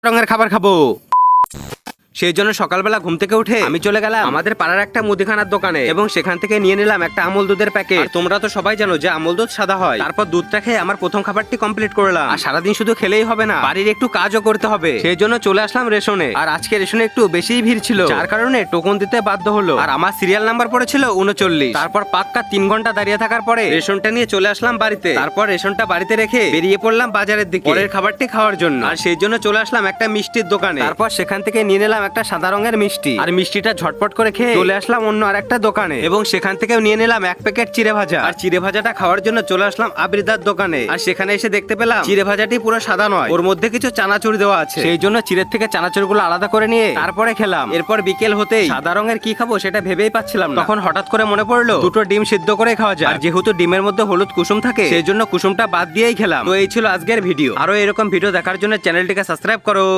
রঙের খাবার খাবো। সেই জন্য সকালবেলা ঘুম থেকে উঠে আমি চলে গেলাম আমাদের পাড়ার একটা মুদিখানার দোকানে এবং সেখান থেকে নিয়ে নিলাম একটা আমুল দুধের প্যাকেট। তোমরা তো সবাই জানো যে আমুল দুধ সাদা হয়। তারপর দুধটা খেয়ে আমার প্রথম খাবারটি কমপ্লিট করলাম। আর সারাদিন শুধু খেলেই হবে না, বাড়ির একটু কাজও করতে হবে। সেই জন্য চলে আসলাম রেশনে। আর আজকে রেশনে একটু বেশিই ভিড় ছিল, যার কারণে টোকন দিতে বাধ্য হলো। আর আমার সিরিয়াল নাম্বার পড়েছিল 39। তারপর পাক্কা 3 ঘন্টা দাঁড়িয়ে থাকার পরে রেশনটা নিয়ে চলে আসলাম বাড়িতে। তারপর রেশনটা বাড়িতে রেখে বেরিয়ে পড়লাম বাজারের দিকে পরের খাবারটি খাওয়ার জন্য। আর সেই জন্য চলে আসলাম একটা মিষ্টির দোকানে। তারপর সেখান থেকে নিয়ে নিলাম একটা সাদা রঙের মিষ্টি। আর মিষ্টিটা ঝটপট করে খেয়ে চলে আসলাম অন্য আরেকটা দোকানে এবং সেখান থেকেও নিয়ে নিলাম 1 প্যাকেট চিড়ে ভাজা। আর চিড়ে ভাজাটা খাওয়ার জন্য চলে আসলাম আবৃদার দোকানে। আর সেখানে এসে দেখতে পেলাম চিড়ে ভাজাটি পুরো সাদা নয়, ওর মধ্যে কিছু চানাচুর দেওয়া আছে। সেই জন্য চিড়ের থেকে চানাচুরগুলো আলাদা করে নিয়ে তারপরে খেলাম। এরপর বিকেল হতেই সাদা রঙের কি খাবো সেটা ভেবেই পাচ্ছিলাম না। তখন হঠাৎ করে মনে পড়লো দুটো ডিম সিদ্ধ করে খাওয়া যায়। আর যেহেতু ডিমের মধ্যে হলুদ কুসুম থাকে সেই জন্য কুসুমটা বাদ দিয়েই খেলাম। তো এই ছিল আজকের ভিডিও। আরো এরকম ভিডিও দেখার জন্য চ্যানেলটিকে সাবস্ক্রাইব করো।